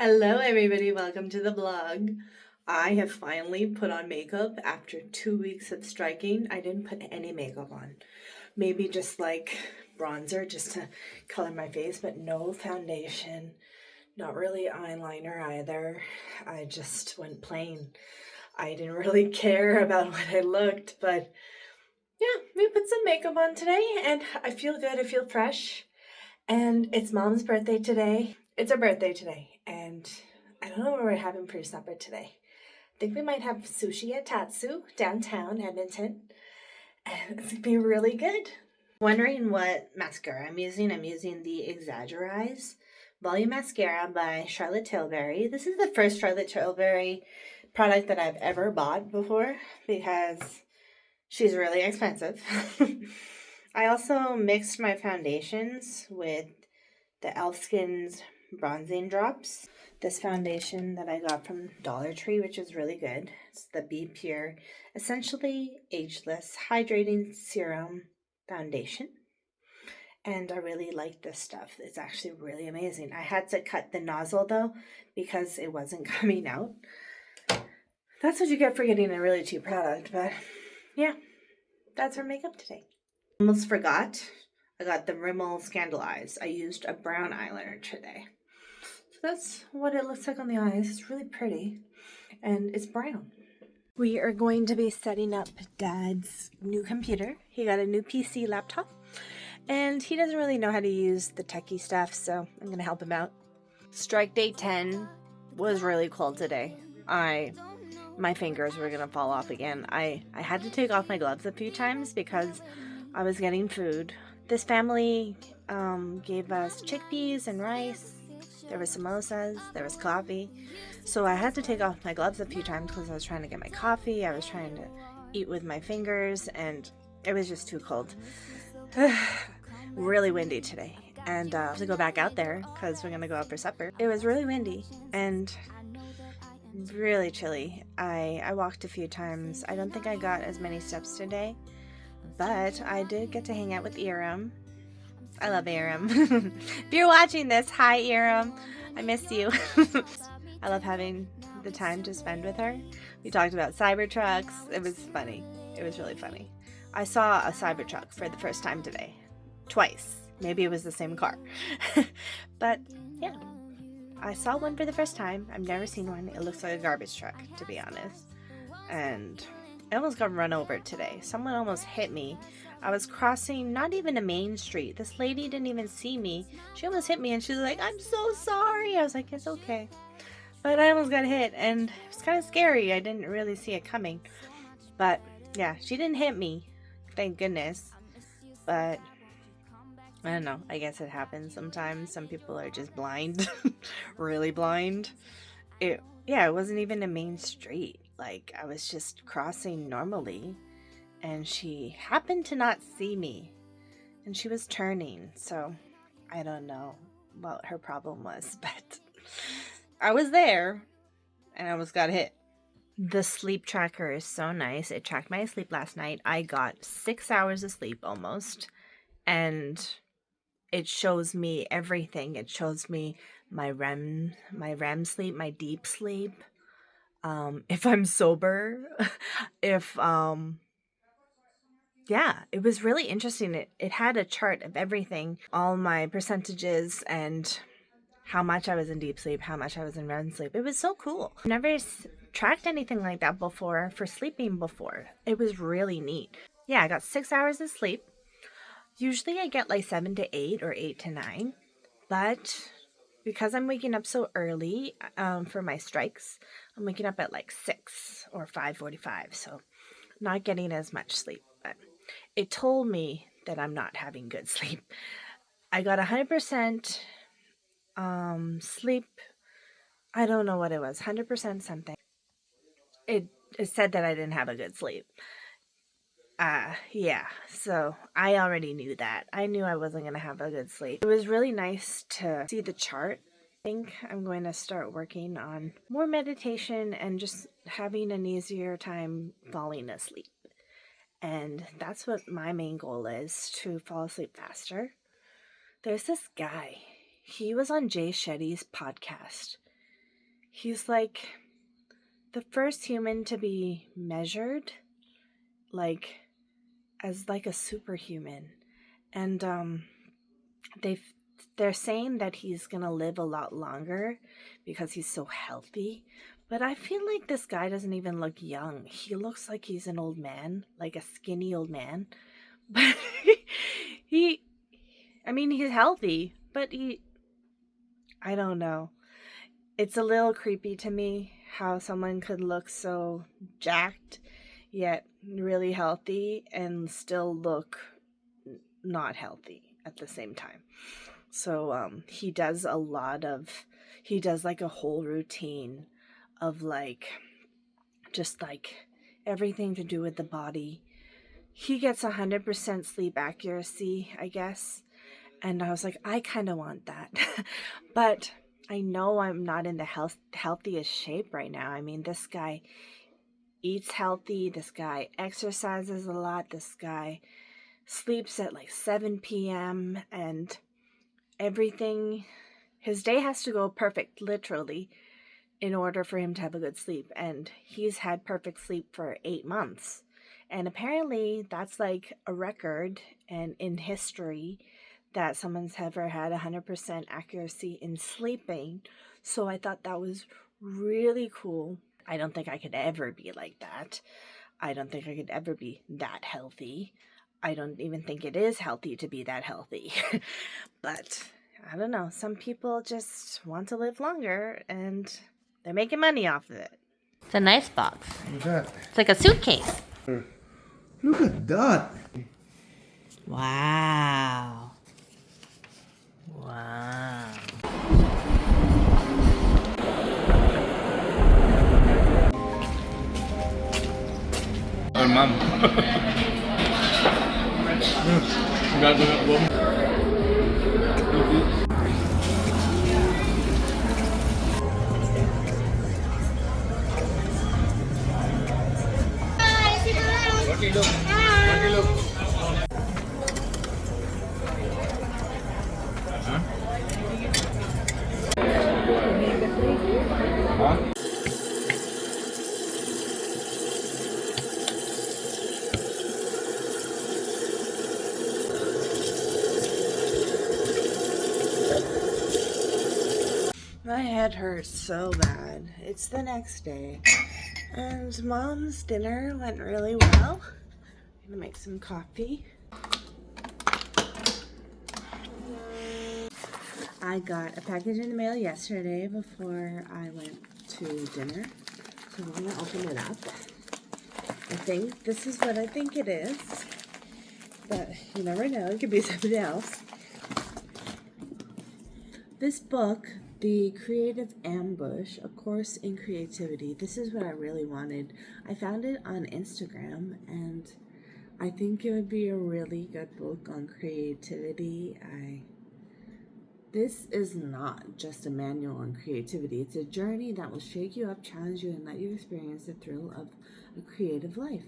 Hello everybody, welcome to the vlog. I have finally put on makeup after 2 weeks of striking. I didn't put any makeup on. Maybe just like bronzer just to color my face, but no foundation. Not really eyeliner either. I just went plain. I didn't really care about what I looked, but yeah, we put some makeup on today and I feel good, I feel fresh. And it's Mom's birthday today. It's her birthday today, and I don't know what we're having for supper today. I think we might have sushi at Tatsu, downtown Edmonton, and it's gonna be really good. Wondering what mascara I'm using? I'm using the Exaggerize Volume Mascara by Charlotte Tilbury. This is the first Charlotte Tilbury product that I've ever bought before because she's really expensive. I also mixed my foundations with the e.l.f. Skin's bronzing drops. This foundation that I got from Dollar Tree, which is really good. It's the Be Pure, essentially ageless hydrating serum foundation. And I really like this stuff. It's actually really amazing. I had to cut the nozzle though because it wasn't coming out. That's what you get for getting a really cheap product, but yeah, that's our makeup today. Almost forgot. I got the Rimmel Scandal Eyes. I used a brown eyeliner today. So that's what it looks like on the eyes. It's really pretty. And it's brown. We are going to be setting up Dad's new computer. He got a new PC laptop. And he doesn't really know how to use the techie stuff, so I'm going to help him out. Strike day 10 was really cold today. My fingers were going to fall off again. I had to take off my gloves a few times because I was getting food. This family gave us chickpeas and rice. There were samosas, there was coffee. So I had to take off my gloves a few times because I was trying to get my coffee. I was trying to eat with my fingers and it was just too cold. Really windy today. And I have to go back out there because we're going to go out for supper. It was really windy and really chilly. I walked a few times. I don't think I got as many steps today. But I did get to hang out with Iram. I love Iram. If you're watching this, hi Iram. I miss you. I love having the time to spend with her. We talked about Cybertrucks. It was funny. It was really funny. I saw a Cybertruck for the first time today. Twice. Maybe it was the same car. But yeah. I saw one for the first time. I've never seen one. It looks like a garbage truck, to be honest. And I almost got run over today. Someone almost hit me. I was crossing not even a main street. This lady didn't even see me. She almost hit me and she was like, "I'm so sorry." I was like, "It's okay." But I almost got hit and it was kind of scary. I didn't really see it coming. But yeah, she didn't hit me. Thank goodness. But I don't know. I guess it happens sometimes. Some people are just blind. Really blind. It wasn't even a main street. Like, I was just crossing normally, and she happened to not see me, and she was turning, so I don't know what her problem was, but I was there, and I almost got hit. The sleep tracker is so nice. It tracked my sleep last night. I got 6 hours of sleep almost, and it shows me everything. It shows me my REM sleep, my deep sleep. If I'm sober, if, yeah, it was really interesting. It had a chart of everything, all my percentages and how much I was in deep sleep, how much I was in REM sleep. It was so cool. I've never tracked anything like that before for sleeping before. It was really neat. Yeah, I got 6 hours of sleep. Usually I get like 7 to 8 or 8 to 9, but because I'm waking up so early for my strikes, I'm waking up at like 6 or 5:45, so not getting as much sleep. But it told me that I'm not having good sleep. I got 100% sleep. I don't know what it was, 100% something. It said that I didn't have a good sleep. Yeah, so I already knew that. I knew I wasn't going to have a good sleep. It was really nice to see the chart. I think I'm going to start working on more meditation and just having an easier time falling asleep. And that's what my main goal is, to fall asleep faster. There's this guy. He was on Jay Shetty's podcast. He's like the first human to be measured like as like a superhuman. And they're saying that he's going to live a lot longer because he's so healthy. But I feel like this guy doesn't even look young. He looks like he's an old man, like a skinny old man. But he's healthy, but I don't know. It's a little creepy to me how someone could look so jacked, yet really healthy, and still look not healthy at the same time. So he does like a whole routine of like just like everything to do with the body. He gets 100% sleep accuracy, I guess. And I was like, I kind of want that. But I know I'm not in the healthiest shape right now. I mean, this guy eats healthy. This guy exercises a lot. This guy sleeps at like 7 p.m. and everything. His day has to go perfect, literally, in order for him to have a good sleep. And he's had perfect sleep for 8 months. And apparently that's like a record and in history that someone's ever had 100% accuracy in sleeping. So I thought that was really cool. I don't think I could ever be like that. I don't think I could ever be that healthy. I don't even think it is healthy to be that healthy. But I don't know. Some people just want to live longer and they're making money off of it. It's a nice box. What's that? It's like a suitcase. Look at that. Wow. Wow. Our mom. My head hurts so bad. It's the next day. And Mom's dinner went really well. I'm gonna make some coffee. I got a package in the mail yesterday before I went to dinner. So we're gonna open it up. I think this is what I think it is. But you never know, it could be something else. This book, The Creative Ambush, A Course in Creativity. This is what I really wanted. I found it on Instagram, and I think it would be a really good book on creativity. This is not just a manual on creativity. It's a journey that will shake you up, challenge you, and let you experience the thrill of a creative life.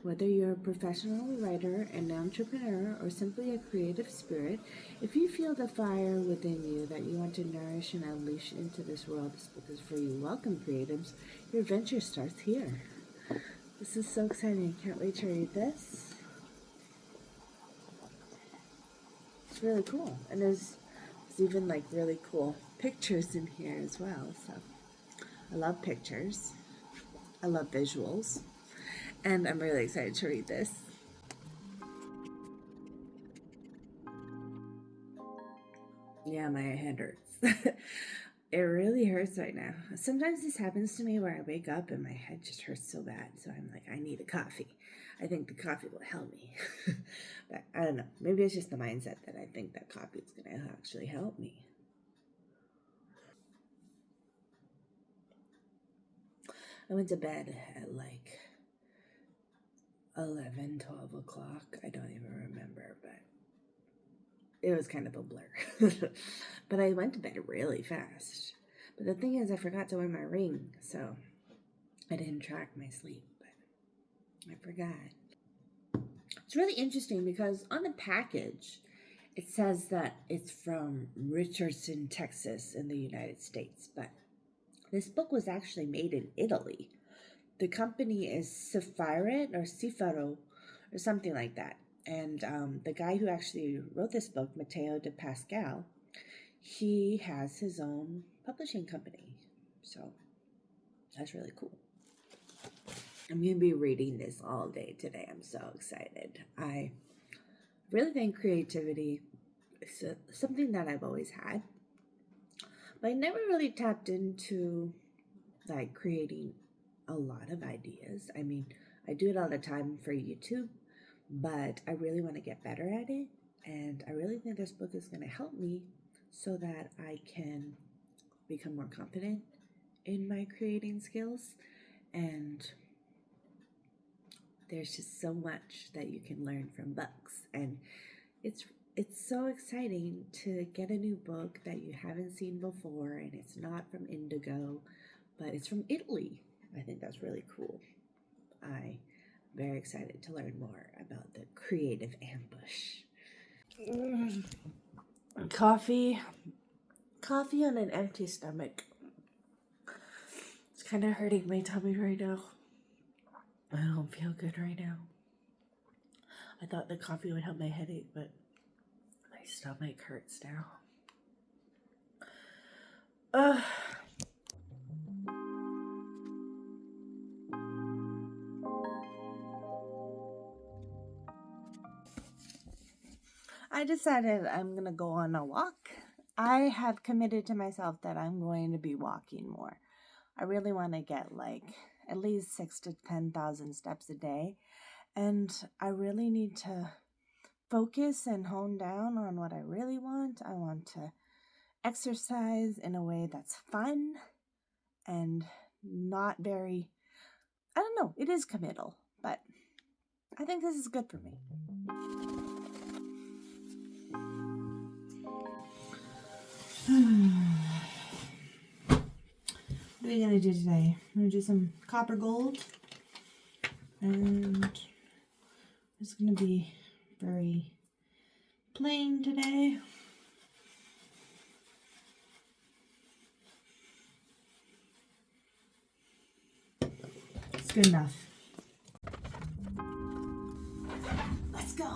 Whether you're a professional writer, an entrepreneur, or simply a creative spirit, if you feel the fire within you that you want to nourish and unleash into this world, this book is for you. Welcome, creatives. Your adventure starts here. This is so exciting. I can't wait to read this. It's really cool. And there's even like really cool pictures in here as well. So I love pictures. I love visuals. And I'm really excited to read this. Yeah, my head hurts. It really hurts right now. Sometimes this happens to me where I wake up and my head just hurts so bad. So I'm like, I need a coffee. I think the coffee will help me. But I don't know. Maybe it's just the mindset that I think that coffee is going to actually help me. I went to bed at like 11, 12 o'clock. I don't even remember, but it was kind of a blur. But I went to bed really fast. But the thing is, I forgot to wear my ring, so I didn't track my sleep, but I forgot. It's really interesting because on the package, it says that it's from Richardson, Texas in the United States, but This book was actually made in Italy. The company is Cifaro or something like that. And the guy who actually wrote this book, Matteo de Pascale, he has his own publishing company. So that's really cool. I'm going to be reading this all day today. I'm so excited. I really think creativity is something that I've always had, but I never really tapped into like creating a lot of ideas. I mean, I do it all the time for YouTube, but I really want to get better at it. And I really think this book is going to help me so that I can become more confident in my creating skills. And there's just so much that you can learn from books. And it's so exciting to get a new book that you haven't seen before, and it's not from Indigo, but it's from Italy. I think that's really cool. I'm very excited to learn more about the creative ambush. Coffee on an empty stomach. It's kind of hurting my tummy right now. I don't feel good right now. I thought the coffee would help my headache, but my stomach hurts now. I decided I'm going to go on a walk. I have committed to myself that I'm going to be walking more. I really want to get like at least 6,000 to 10,000 steps a day. And I really need to focus and hone down on what I really want. I want to exercise in a way that's fun and not very, I don't know, it is committal, but I think this is good for me. What are we going to do today? I'm going to do some copper gold. And it's going to be very plain today. It's good enough. Let's go.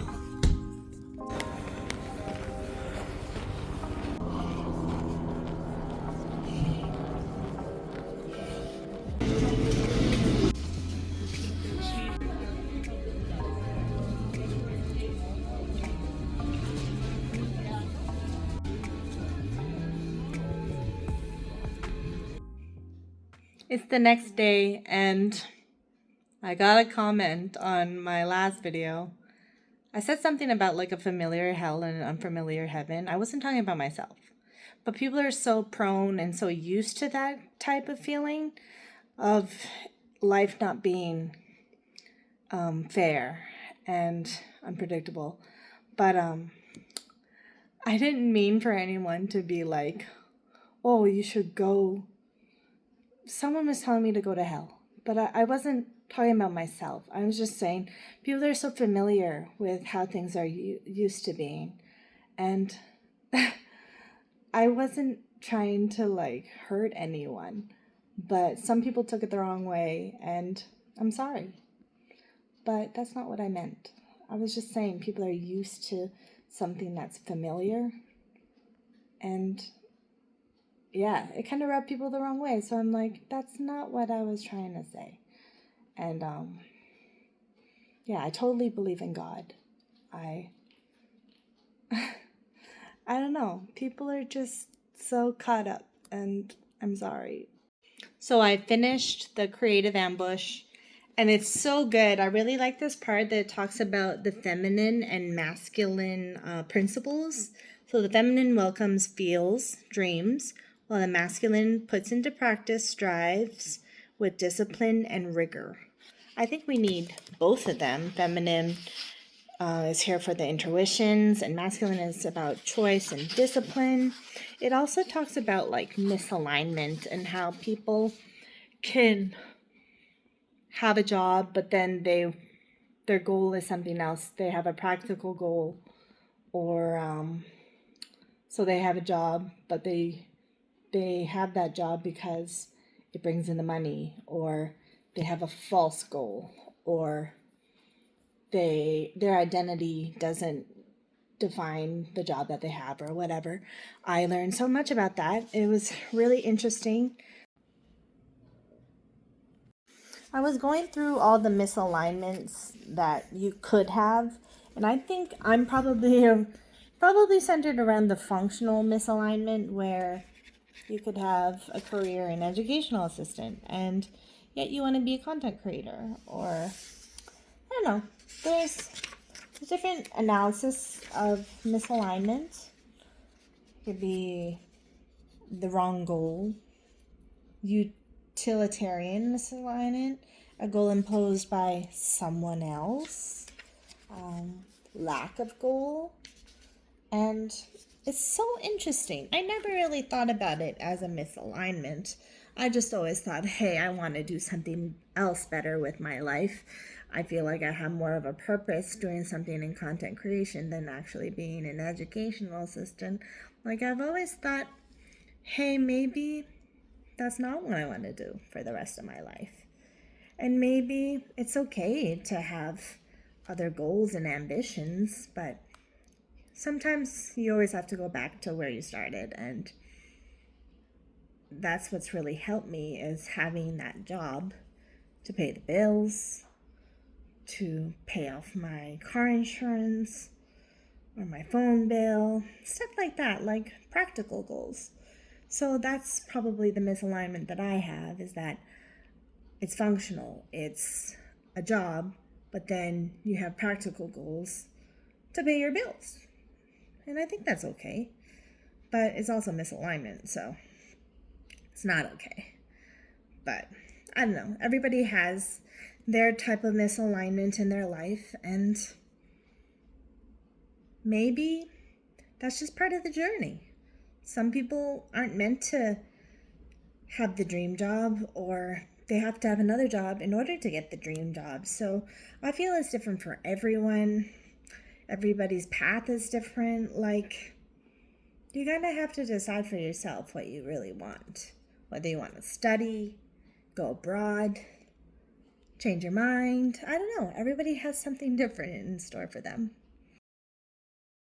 It's the next day, and I got a comment on my last video. I said something about like a familiar hell and an unfamiliar heaven. I wasn't talking about myself, but people are so prone and so used to that type of feeling of life not being fair and unpredictable. But I didn't mean for anyone to be like, oh, you should go. Someone was telling me to go to hell, but I wasn't talking about myself. I was just saying people are so familiar with how things are used to being. And I wasn't trying to like hurt anyone, but some people took it the wrong way, and I'm sorry. But that's not what I meant. I was just saying people are used to something that's familiar, and yeah, it kind of rubbed people the wrong way. So I'm like, that's not what I was trying to say. And yeah, I totally believe in God. I don't know. People are just so caught up, and I'm sorry. So I finished the creative ambush, and it's so good. I really like this part that talks about the feminine and masculine principles. So the feminine welcomes, feels, dreams, while the masculine puts into practice, strives with discipline and rigor. I think we need both of them. Feminine is here for the intuitions, and masculine is about choice and discipline. It also talks about like misalignment and how people can have a job, but then their goal is something else. They have a practical goal, or so they have a job, but they have that job because it brings in the money, or they have a false goal, or their identity doesn't define the job that they have or whatever. I learned so much about that. It was really interesting. I was going through all the misalignments that you could have, and I think I'm probably centered around the functional misalignment, where you could have a career in educational assistant and yet you want to be a content creator, or I don't know. There's different analysis of misalignment. It could be the wrong goal, utilitarian misalignment, a goal imposed by someone else, lack of goal, and it's so interesting. I never really thought about it as a misalignment. I just always thought, hey, I want to do something else better with my life. I feel like I have more of a purpose doing something in content creation than actually being an educational assistant. Like, I've always thought, hey, maybe that's not what I want to do for the rest of my life. And maybe it's okay to have other goals and ambitions, but sometimes you always have to go back to where you started, and that's what's really helped me, is having that job to pay the bills, to pay off my car insurance or my phone bill, stuff like that, like practical goals. So that's probably the misalignment that I have, is that it's functional, it's a job, but then you have practical goals to pay your bills. And I think that's okay, but it's also misalignment, so it's not okay. But I don't know, everybody has their type of misalignment in their life, and maybe that's just part of the journey. Some people aren't meant to have the dream job, or they have to have another job in order to get the dream job. So I feel it's different for everyone. Everybody's path is different. Like, you kind of have to decide for yourself what you really want. Whether you want to study, go abroad, change your mind. I don't know. Everybody has something different in store for them.